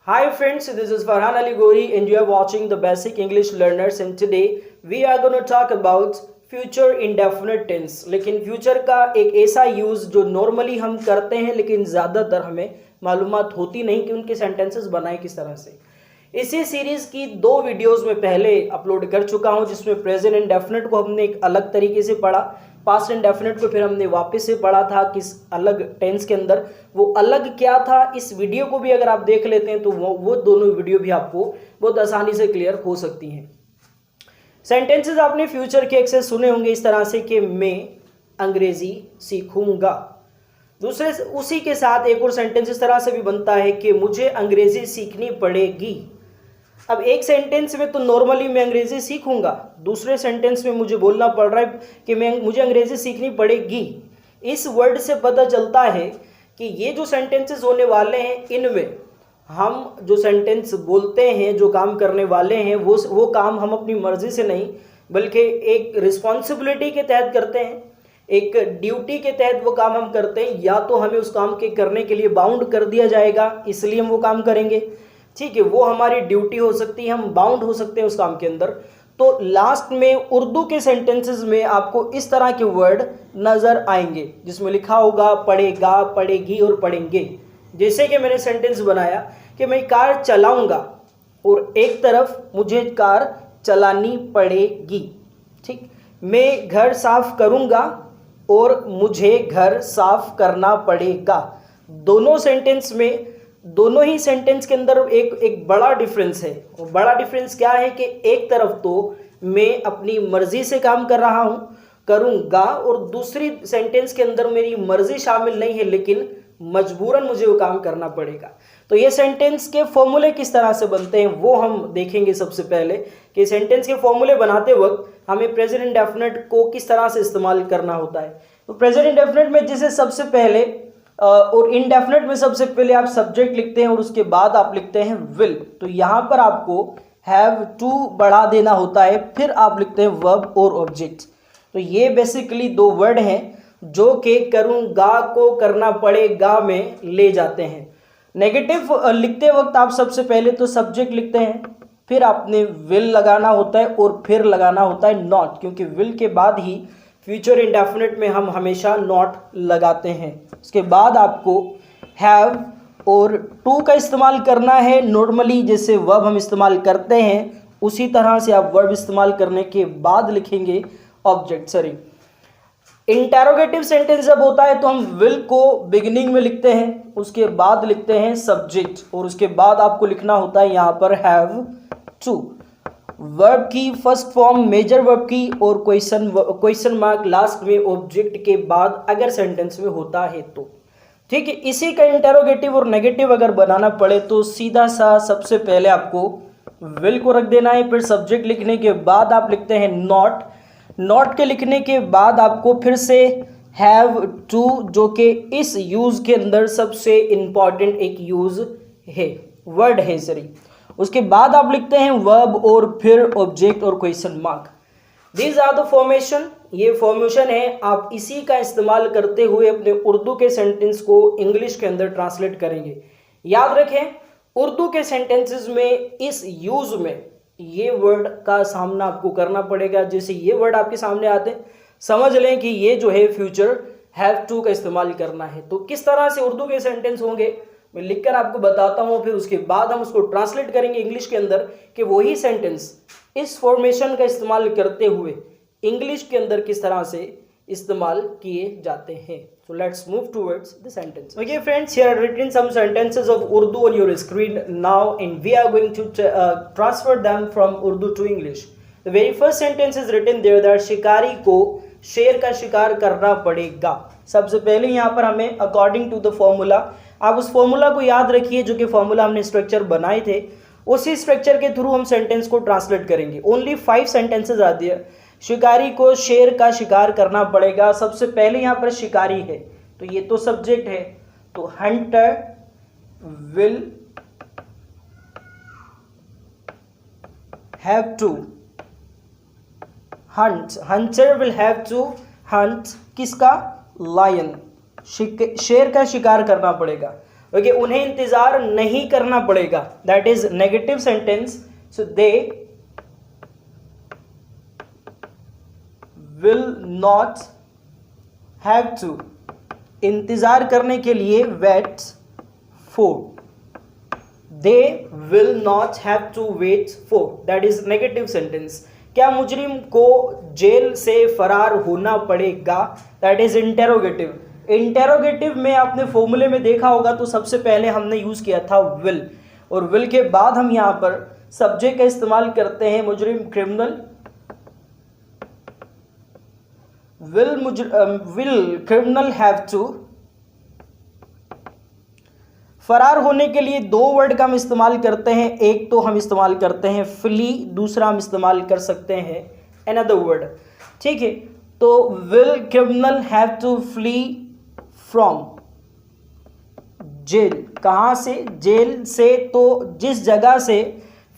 Hi friends, this is Farhan Ali Gori and you are watching the Basic English Learners and today we are going to talk about future indefinite tense। लेकिन future का एक ऐसा use जो normally हम करते हैं लेकिन ज़्यादातर हमें मालूमात होती नहीं कि उनके सेंटेंसेस बनाए किस तरह से। इसी सीरीज़ की 2 वीडियोस में पहले अपलोड कर चुका हूं जिसमें प्रेजेंट इंडेफिनिट को हमने एक अलग तरीके से पढ़ा, पास्ट इंडेफिनिट को फिर हमने वापस से पढ़ा था किस अलग टेंस के अंदर, वो अलग क्या था। इस वीडियो को भी अगर आप देख लेते हैं तो वो दोनों वीडियो भी आपको बहुत आसानी से क्लियर हो सकती हैं। सेंटेंसेस आपने फ्यूचर के एक से सुने होंगे इस तरह से कि मैं अंग्रेजी सीखूंगा। दूसरे उसी के साथ एक और सेंटेंस इस तरह से भी बनता है कि मुझे अंग्रेजी सीखनी पड़ेगी। अब एक सेंटेंस में तो नॉर्मली मैं अंग्रेजी सीखूंगा, दूसरे सेंटेंस में मुझे बोलना पड़ रहा है कि मुझे अंग्रेजी सीखनी पड़ेगी। इस वर्ड से पता चलता है कि ये जो सेंटेंसेस होने वाले हैं इनमें हम जो सेंटेंस बोलते हैं, जो काम करने वाले हैं वो काम हम अपनी मर्जी से नहीं बल्कि एक रिस्पॉन्सिबिलिटी के तहत करते हैं, एक ड्यूटी के तहत वो काम हम करते हैं। या तो हमें उस काम के करने के लिए बाउंड कर दिया जाएगा इसलिए हम वो काम करेंगे, ठीक है, वो हमारी ड्यूटी हो सकती है, हम बाउंड हो सकते हैं उस काम के अंदर। तो लास्ट में उर्दू के सेंटेंसेस में आपको इस तरह के वर्ड नज़र आएंगे जिसमें लिखा होगा पढ़ेगा, पढ़ेगी और पढ़ेंगे। जैसे कि मैंने सेंटेंस बनाया कि मैं कार चलाऊंगा और एक तरफ मुझे कार चलानी पड़ेगी, ठीक। मैं घर साफ करूंगा और मुझे घर साफ करना पड़ेगा। दोनों ही सेंटेंस के अंदर एक बड़ा डिफरेंस है। और बड़ा डिफरेंस क्या है कि एक तरफ तो मैं अपनी मर्जी से काम कर रहा हूं, करूंगा, और दूसरी सेंटेंस के अंदर मेरी मर्जी शामिल नहीं है लेकिन मजबूरन मुझे वो काम करना पड़ेगा। तो ये सेंटेंस के फॉर्मूले किस तरह से बनते हैं वो हम देखेंगे। सबसे पहले कि सेंटेंस के फॉर्मूले बनाते वक्त हमें प्रेजेंट इंडेफिनिट को किस तरह से इस्तेमाल करना होता है। तो प्रेजेंट इंडेफिनिट में जैसे सबसे पहले और इंडेफिनिट में सबसे पहले आप सब्जेक्ट लिखते हैं और उसके बाद आप लिखते हैं विल। तो यहाँ पर आपको हैव टू बढ़ा देना होता है, फिर आप लिखते हैं वर्ब और ऑब्जेक्ट। तो ये बेसिकली 2 वर्ड हैं जो कि करूँगा को करना पड़ेगा में ले जाते हैं। नेगेटिव लिखते वक्त आप सबसे पहले तो सब्जेक्ट लिखते हैं, फिर आपने विल लगाना होता है और फिर लगाना होता है नॉट, क्योंकि विल के बाद ही फ्यूचर इंडेफिनिट में हम हमेशा नॉट लगाते हैं। उसके बाद आपको हैव और टू का इस्तेमाल करना है। नॉर्मली जैसे वर्ब हम इस्तेमाल करते हैं उसी तरह से आप वर्ब इस्तेमाल करने के बाद लिखेंगे ऑब्जेक्ट। इंटेरोगेटिव सेंटेंस जब होता है तो हम विल को बिगिनिंग में लिखते हैं, उसके बाद लिखते हैं सब्जेक्ट और उसके बाद आपको लिखना होता है यहाँ पर हैव टू। वर्ब की फर्स्ट फॉर्म मेजर वर्ब की और क्वेश्चन मार्क लास्ट में ऑब्जेक्ट के बाद अगर सेंटेंस में होता है तो, ठीक है। इसी का इंटेरोगेटिव और नेगेटिव अगर बनाना पड़े तो सीधा सा सबसे पहले आपको विल को रख देना है, फिर सब्जेक्ट लिखने के बाद आप लिखते हैं नॉट के लिखने के बाद आपको फिर से हैव टू, जो कि इस यूज के अंदर सबसे इंपॉर्टेंट एक यूज है, वर्ड है उसके बाद आप लिखते हैं वर्ब और फिर ऑब्जेक्ट और question mark. These are the formation, ये फॉर्मेशन है। आप इसी का इस्तेमाल करते हुए अपने उर्दू के सेंटेंस को इंग्लिश के अंदर ट्रांसलेट करेंगे। याद रखें उर्दू के सेंटेंसेस में इस यूज में ये वर्ड का सामना आपको करना पड़ेगा। जैसे ये वर्ड आपके सामने आते हैं समझ लें कि ये जो है फ्यूचर हैव टू का इस्तेमाल करना है। तो किस तरह से उर्दू के सेंटेंस होंगे मैं लिखकर आपको बताता हूँ, फिर उसके बाद हम उसको ट्रांसलेट करेंगे इंग्लिश के अंदर कि वही सेंटेंस इस फॉर्मेशन का इस्तेमाल करते हुए इंग्लिश के अंदर किस तरह से इस्तेमाल किए जाते हैं। So let's move towards the sentence. Okay friends, here are written some sentences of Urdu on your screen now and we are going to transfer them from Urdu to English. The very first sentence is written there that शिकारी को शेर का शिकार करना पड़ेगा। सबसे पहले यहाँ पर हमें अकॉर्डिंग टू द फॉर्मूला, आप उस फॉर्मूला को याद रखिए जो कि फॉर्मूला हमने स्ट्रक्चर बनाए थे, उसी स्ट्रक्चर के थ्रू हम सेंटेंस को ट्रांसलेट करेंगे। ओनली 5 सेंटेंसेज आती है। शिकारी को शेर का शिकार करना पड़ेगा। सबसे पहले यहाँ पर शिकारी है तो ये तो सब्जेक्ट है, तो hunter will have to hunt, hunter will have to hunt किसका, लायन, शेर का शिकार करना पड़ेगा। ओके, उन्हें इंतजार नहीं करना पड़ेगा, that is negative sentence. So they will not have to, इंतजार करने के लिए wait for, they will not have to wait for, that is negative sentence. क्या मुजरिम को जेल से फरार होना पड़ेगा, दैट इज इंटेरोगेटिव. इंटेरोगेटिव में आपने फॉर्मूले में देखा होगा तो सबसे पहले हमने यूज किया था विल, और विल के बाद हम यहां पर सब्जेक्ट का इस्तेमाल करते हैं मुजरिम criminal. Will criminal have to. फरार होने के लिए दो वर्ड का हम इस्तेमाल करते हैं, एक तो हम इस्तेमाल करते हैं फ्ली, दूसरा हम इस्तेमाल कर सकते हैं अनदर वर्ड. ठीक है, तो will criminal have to flee from jail. कहां से? जेल से. तो जिस जगह से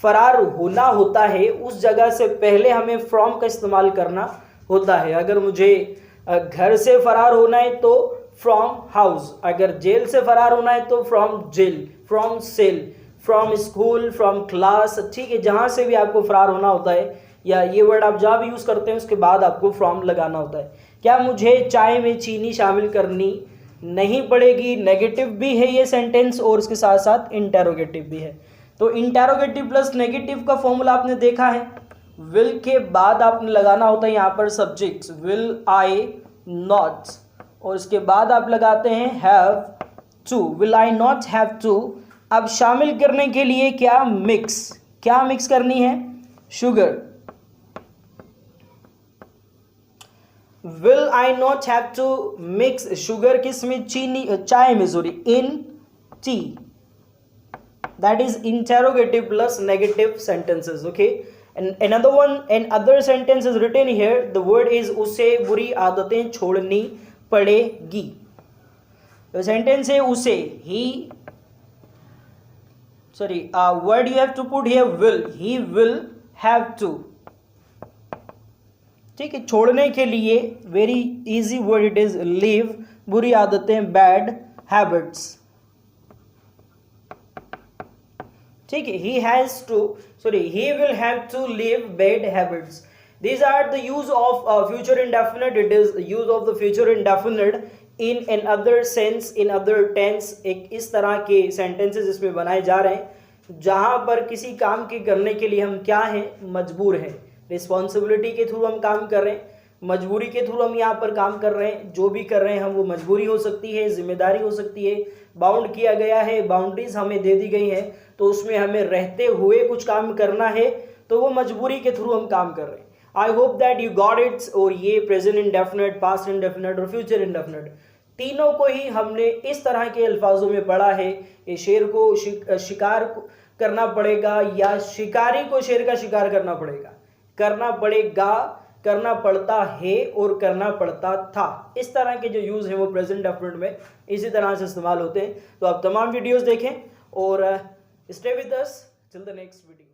फरार होना होता है उस जगह से पहले हमें फ्रॉम का इस्तेमाल करना होता है. अगर मुझे घर से फरार होना है तो फ्रॉम हाउस, अगर जेल से फरार होना है तो from jail, from cell, from school, from class. ठीक है, जहां से भी आपको फरार होना होता है या ये वर्ड आप जहां भी यूज करते हैं उसके बाद आपको फ्रॉम लगाना होता है. क्या मुझे चाय में चीनी शामिल करनी नहीं पड़ेगी, नेगेटिव भी है ये सेंटेंस और इसके साथ साथ इंटेरोगेटिव भी है. तो इंटेरोगेटिव प्लस नेगेटिव का फॉर्मूला आपने देखा है. विल के बाद आपने लगाना होता है यहाँ पर सब्जेक्ट, विल आई नॉट, और इसके बाद आप लगाते हैं have to, will I not have to. अब शामिल करने के लिए क्या मिक्स, क्या मिक्स करनी है? Sugar. Will I not have to mix sugar किस में? चीनी, चाय में, sorry, in tea. That is interrogative plus negative sentences. Okay, and another one, another sentence is written here. The word is उसे बुरी आदतें छोड़नी पड़ेगी. तो सेंटेंस है उसे, he, sorry, word you have to put here will, he will have to. ठीक है, छोड़ने के लिए very easy word it is leave, बुरी आदतें बैड हैबिट्स. ठीक है, he has to, sorry, he will have to leave bad habits. These are the use of future indefinite. It is use of the future indefinite in another sense, in other tense. एक इस तरह के sentences इसमें बनाए जा रहे हैं जहां पर किसी काम के करने के लिए हम क्या हैं? मजबूर हैं. रिस्पॉन्सिबिलिटी के थ्रू हम काम कर रहे हैं, मजबूरी के थ्रू हम यहाँ पर काम कर रहे हैं. जो भी कर रहे हैं हम, वो मजबूरी हो सकती है, जिम्मेदारी हो सकती है, बाउंड किया गया है, बाउंड्रीज हमें दे दी गई हैं, तो उसमें हमें रहते हुए कुछ काम करना है, तो वो मजबूरी के थ्रू हम काम कर रहे हैं. I hope that you got it. और ये प्रेजेंट इंडेफिनिट, पास्ट इंडेफिनिट और फ्यूचर इंडेफिनिट, तीनों को ही हमने इस तरह के अल्फाजों में पढ़ा है. ये शेर को शिकार करना पड़ेगा या शिकारी को शेर का शिकार करना पड़ेगा, करना पड़ेगा, करना पड़ता है और करना पड़ता था. इस तरह के जो यूज है वो प्रेजेंट डेफिनेट में इसी तरह से इस्तेमाल होते हैं. तो आप तमाम वीडियोस देखें और stay with us till the next video.